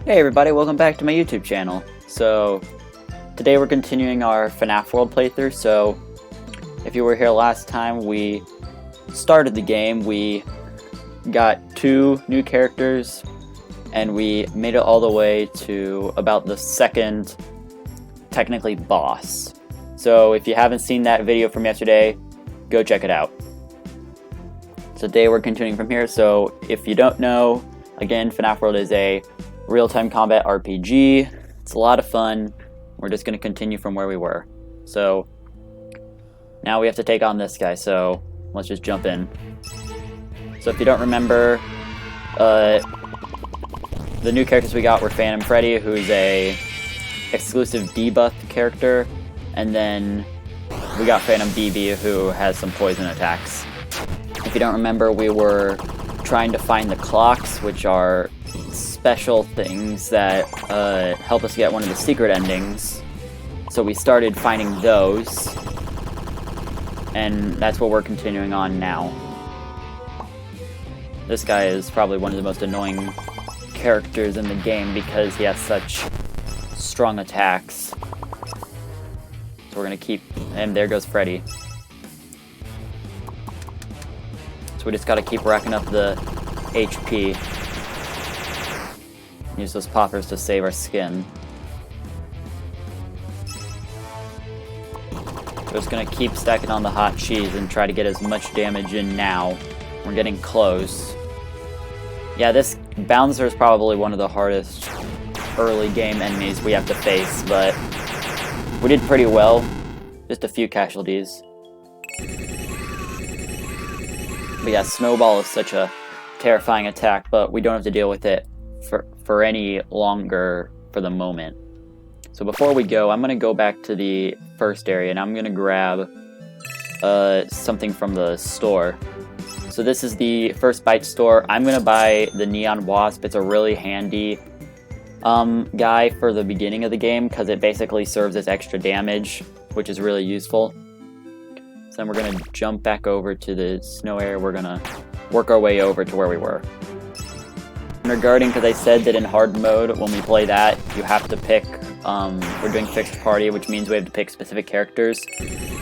Hey everybody, welcome back to my YouTube channel. So, today we're continuing our FNaF World playthrough. So, if you were here last time, we started the game, we got 2 new characters, and we made it all the way to about the second, technically, boss. So, if you haven't seen that video from yesterday, go check it out. So today we're continuing from here, so if you don't know, again, FNaF World is a real-time combat RPG. It's a lot of fun. We're just going to continue from where we were. So now we have to take on this guy, so let's just jump in. So if you don't remember, the new characters we got were Phantom Freddy, who's a exclusive debuff character, and then we got Phantom BB, who has some poison attacks. If you don't remember, we were trying to find the clocks, which are special things that help us get one of the secret endings. So we started finding those, and that's what we're continuing on now. This guy is probably one of the most annoying characters in the game because he has such strong attacks. So we're gonna keep, and there goes Freddy. So we just gotta keep racking up the HP. Use those poppers to save our skin. We're just gonna keep stacking on the hot cheese and try to get as much damage in now. We're getting close. Yeah, this Bouncer is probably one of the hardest early game enemies we have to face, but we did pretty well. Just a few casualties. But yeah, Snowball is such a terrifying attack, but we don't have to deal with it for any longer for the moment. So before we go, I'm going to go back to the first area and I'm going to grab something from the store. So this is the First Bite store. I'm going to buy the Neon Wasp. It's a really handy guy for the beginning of the game because it basically serves as extra damage, which is really useful. So then we're going to jump back over to the snow area. We're going to work our way over to where we were. Regarding, because I said that in hard mode, when we play that, you have to pick, we're doing fixed party, which means we have to pick specific characters.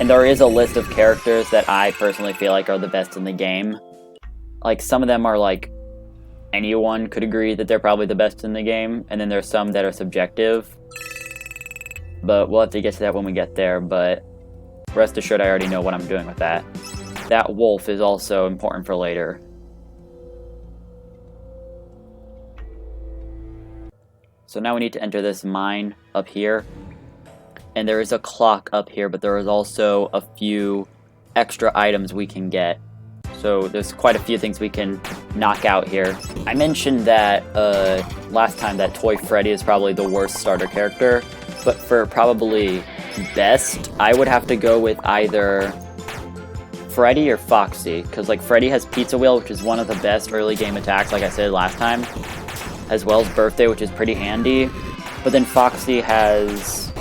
And there is a list of characters that I personally feel like are the best in the game. Like, some of them are like, anyone could agree that they're probably the best in the game, and then there's some that are subjective. But we'll have to get to that when we get there, but rest assured I already know what I'm doing with that. That wolf is also important for later. So now we need to enter this mine up here, and there is a clock up here, but there is also a few extra items we can get. So there's quite a few things we can knock out here. I mentioned that last time that Toy Freddy is probably the worst starter character, but for probably best, I would have to go with either Freddy or Foxy, because like Freddy has Pizza Wheel, which is one of the best early game attacks, like I said last time, as well as Birthday, which is pretty handy. But then Foxy has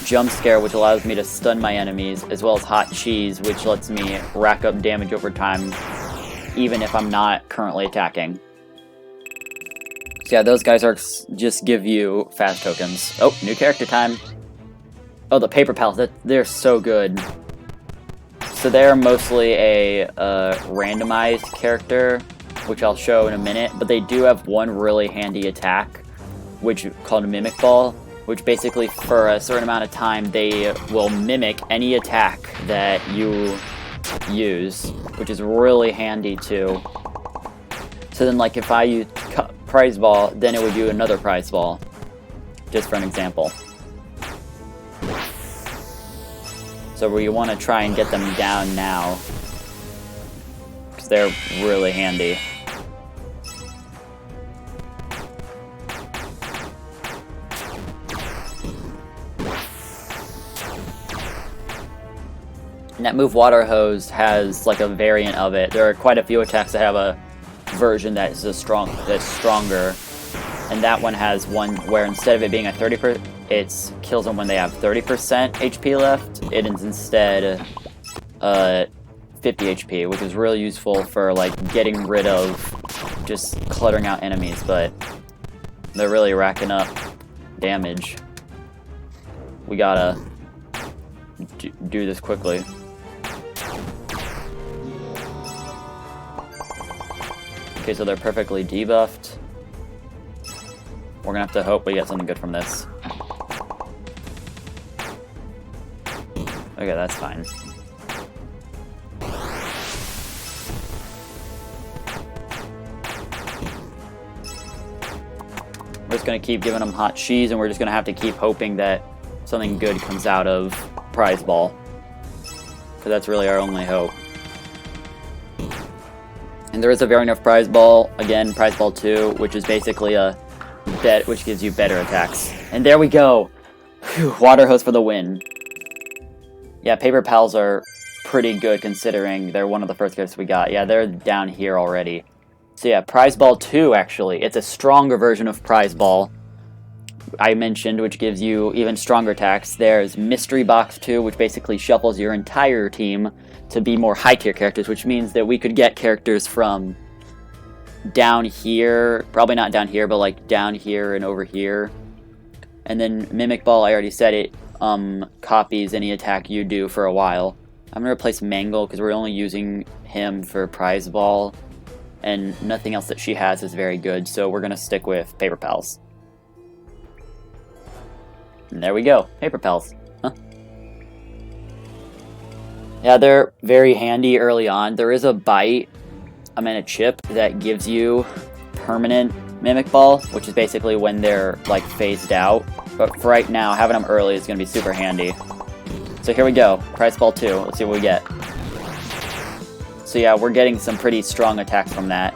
Jump Scare, which allows me to stun my enemies, as well as Hot Cheese, which lets me rack up damage over time, even if I'm not currently attacking. So yeah, those guys are just give you fast tokens. Oh, new character time. Oh, the Paper Pals, they're so good. So they're mostly a randomized character, which I'll show in a minute, but they do have one really handy attack, which is called Mimic Ball, which basically for a certain amount of time they will mimic any attack that you use, which is really handy too. So then like if I use Prize Ball, then it would do another Prize Ball, just for an example. So we want to try and get them down now, because they're really handy. And that move Water Hose has like a variant of it. There are quite a few attacks that have a version that is that's stronger. And that one has one where instead of it being a 30%, it kills them when they have 30% HP left. It is instead 50 HP, which is really useful for like getting rid of just cluttering out enemies. But They're really racking up damage. We gotta do this quickly. Okay, so they're perfectly debuffed. We're gonna have to hope we get something good from this. Okay, that's fine. We're just gonna keep giving them hot cheese, and we're just gonna have to keep hoping that something good comes out of Prize Ball. Because that's really our only hope. And there is a variant of Prize Ball, again, Prize Ball 2, which is basically a bet which gives you better attacks. And there we go! Whew, Water Hose for the win. Yeah, Paper Pals are pretty good considering they're one of the first gifts we got. Yeah, they're down here already. So yeah, Prize Ball 2, actually. It's a stronger version of Prize Ball, I mentioned, which gives you even stronger attacks. There's Mystery Box 2, which basically shuffles your entire team to be more high-tier characters, which means that we could get characters from down here, probably not down here, but like down here and over here. And then Mimic Ball, I already said it, copies any attack you do for a while. I'm going to replace Mangle because we're only using him for Prize Ball, and nothing else that she has is very good, so we're going to stick with Paper Pals. And there we go, Paper Pals. Huh? Yeah, they're very handy early on. There is a bite, a chip that gives you permanent Mimic Ball, which is basically when they're like phased out. But for right now, having them early is going to be super handy. So here we go, Prize Ball 2. Let's see what we get. So yeah, we're getting some pretty strong attacks from that.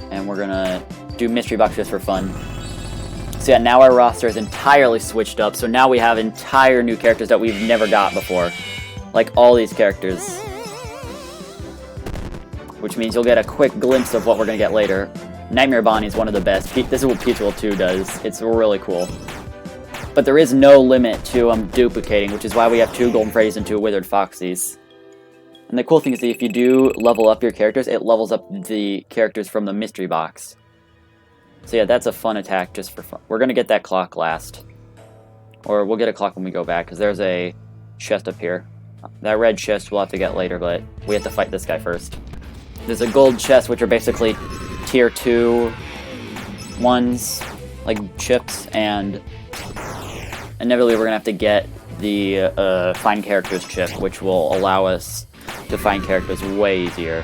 And we're gonna do Mystery Box just for fun. So yeah, now our roster is entirely switched up, so now we have entire new characters that we've never got before. Like all these characters. Which means you'll get a quick glimpse of what we're gonna get later. Nightmare Bonnie is one of the best. This is what Peach World 2 does. It's really cool. But there is no limit to duplicating, which is why we have 2 Golden Freddys and 2 Withered Foxies. And the cool thing is that if you do level up your characters, it levels up the characters from the mystery box. So yeah, that's a fun attack just for fun. We're going to get that clock last. Or we'll get a clock when we go back, because there's a chest up here. That red chest we'll have to get later, but we have to fight this guy first. There's a gold chest, which are basically tier 2 ones, like chips, and inevitably we're going to have to get the Find Characters chip, which will allow us to find characters way easier.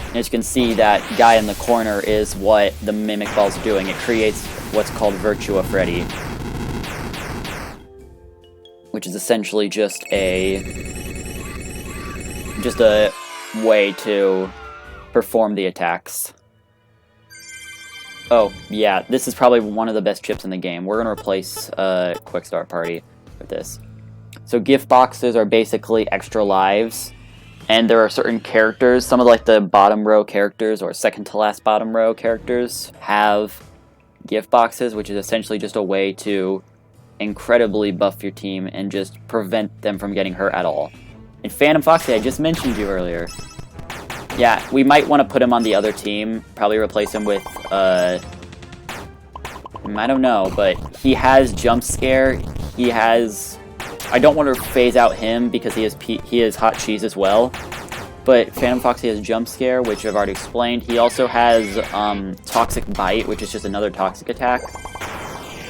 And as you can see, that guy in the corner is what the Mimic Ball's doing. It creates what's called Virtua Freddy, which is essentially just a way to perform the attacks. Oh, yeah, this is probably one of the best chips in the game. We're going to replace Quick Start Party with this. So gift boxes are basically extra lives, and there are certain characters, some of like the bottom row characters or second to last bottom row characters have gift boxes, which is essentially just a way to incredibly buff your team and just prevent them from getting hurt at all. And Phantom Foxy, I just mentioned you earlier. Yeah, we might want to put him on the other team, probably replace him with, I don't know, but he has Jump Scare, he has... I don't want to phase out him because he has Hot Cheese as well, but Phantom Foxy has Jump Scare, which I've already explained. He also has Toxic Bite, which is just another toxic attack.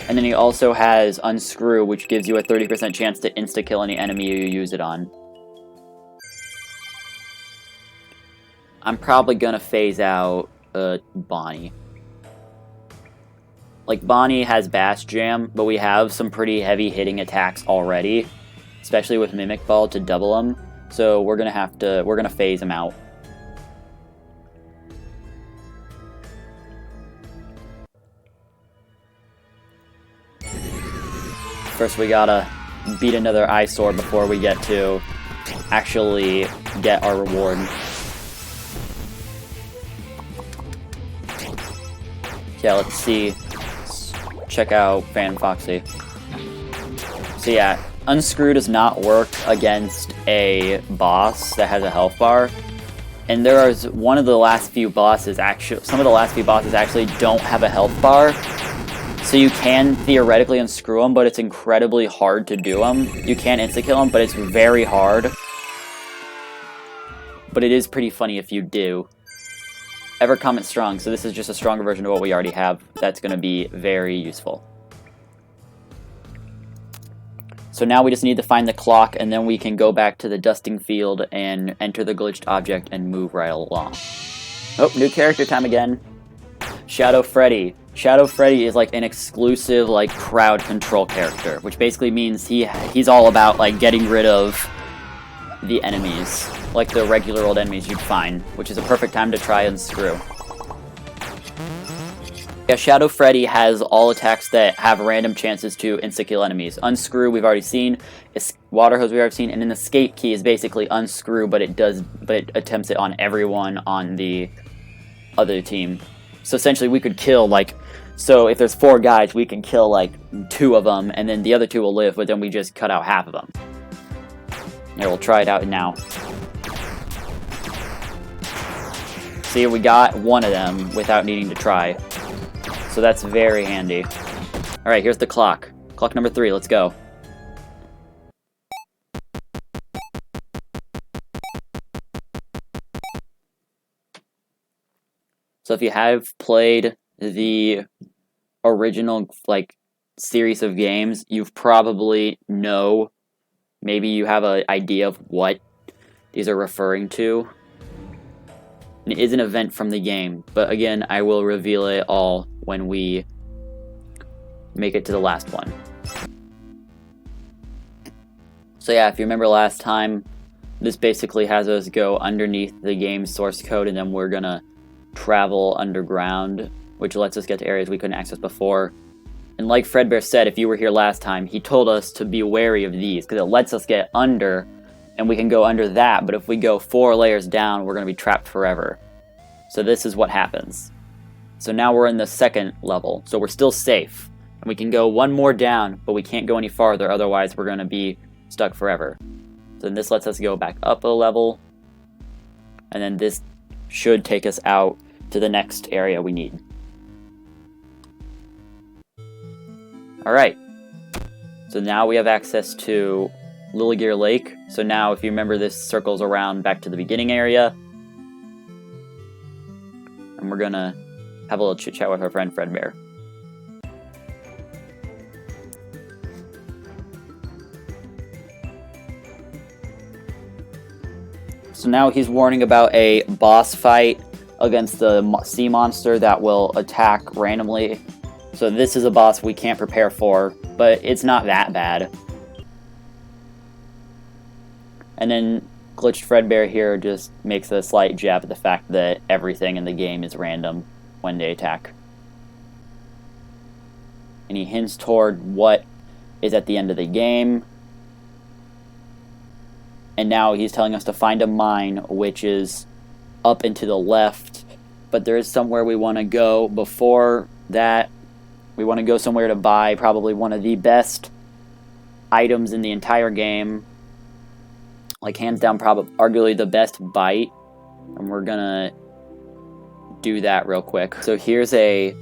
And then he also has Unscrew, which gives you a 30% chance to insta-kill any enemy you use it on. I'm probably gonna phase out Bonnie. Like, Bonnie has Bass Jam, but we have some pretty heavy hitting attacks already, especially with Mimic Ball to double them. So we're gonna phase him out. First we gotta beat another eyesore before we get to actually get our reward. Yeah, let's see. Check out Phantom Foxy. So yeah, Unscrew does not work against a boss that has a health bar. And there is one of the last few bosses actually, some of the last few bosses actually don't have a health bar. So you can theoretically unscrew them, but it's incredibly hard to do them. You can insta-kill them, but it's very hard. But it is pretty funny if you do. Ever comment strong, so this is just a stronger version of what we already have. That's going to be very useful. So now we just need to find the clock, and then we can go back to the dusting field and enter the glitched object and move right along. Oh, new character time again. Shadow Freddy. Shadow Freddy is like an exclusive like crowd control character, which basically means he's all about like getting rid of the enemies, like the regular old enemies you'd find, which is a perfect time to try and screw. Yeah, Shadow Freddy has all attacks that have random chances to insta-kill enemies. Unscrew we've already seen, Water Hose we've already seen, and an escape key is basically unscrew, but it attempts it on everyone on the other team. So essentially we could kill like, so if there's 4 guys, we can kill like 2 of them, and then the other 2 will live, but then we just cut out half of them. Here, we'll try it out now. See, we got one of them without needing to try. So that's very handy. Alright, here's the clock. Clock number 3, let's go. So if you have played the original like series of games, you've probably know, maybe you have an idea of what these are referring to. It is an event from the game, but again, I will reveal it all when we make it to the last one. So yeah, if you remember last time, this basically has us go underneath the game's source code, and then we're gonna travel underground, which lets us get to areas we couldn't access before. And like Fredbear said, if you were here last time, he told us to be wary of these, because it lets us get under, and we can go under that, but if we go 4 layers down, we're going to be trapped forever. So this is what happens. So now we're in the 2nd level, so we're still safe. And we can go 1 more down, but we can't go any farther, otherwise we're going to be stuck forever. So this lets us go back up a level, and then this should take us out to the next area we need. Alright, so now we have access to Lilygear Lake. So now if you remember, this circles around back to the beginning area. And we're gonna have a little chit chat with our friend Fredbear. So now he's warning about a boss fight against the sea monster that will attack randomly. So this is a boss we can't prepare for, but it's not that bad. And then Glitched Fredbear here just makes a slight jab at the fact that everything in the game is random when they attack. And he hints toward what is at the end of the game. And now he's telling us to find a mine, which is up and to the left. But there is somewhere we want to go before that. We want to go somewhere to buy probably one of the best items in the entire game. Like, hands down, probably arguably the best bite. And we're gonna do that real quick. So here's a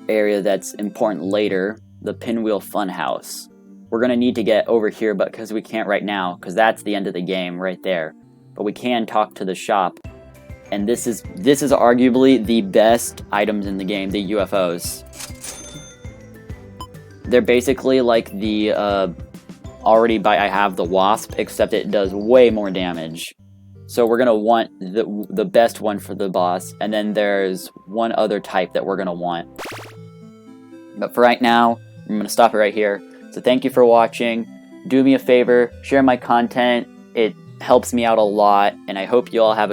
area that's important later, the Pinwheel Funhouse. We're gonna need to get over here, but because we can't right now, because that's the end of the game right there. But we can talk to the shop. And this is arguably the best items in the game, the UFOs. They're basically like the I have the Wasp, except it does way more damage. So we're gonna want the best one for the boss, and then there's one other type that we're gonna want. But for right now, I'm gonna stop it right here. So thank you for watching. Do me a favor, share my content. It helps me out a lot, and I hope you all have a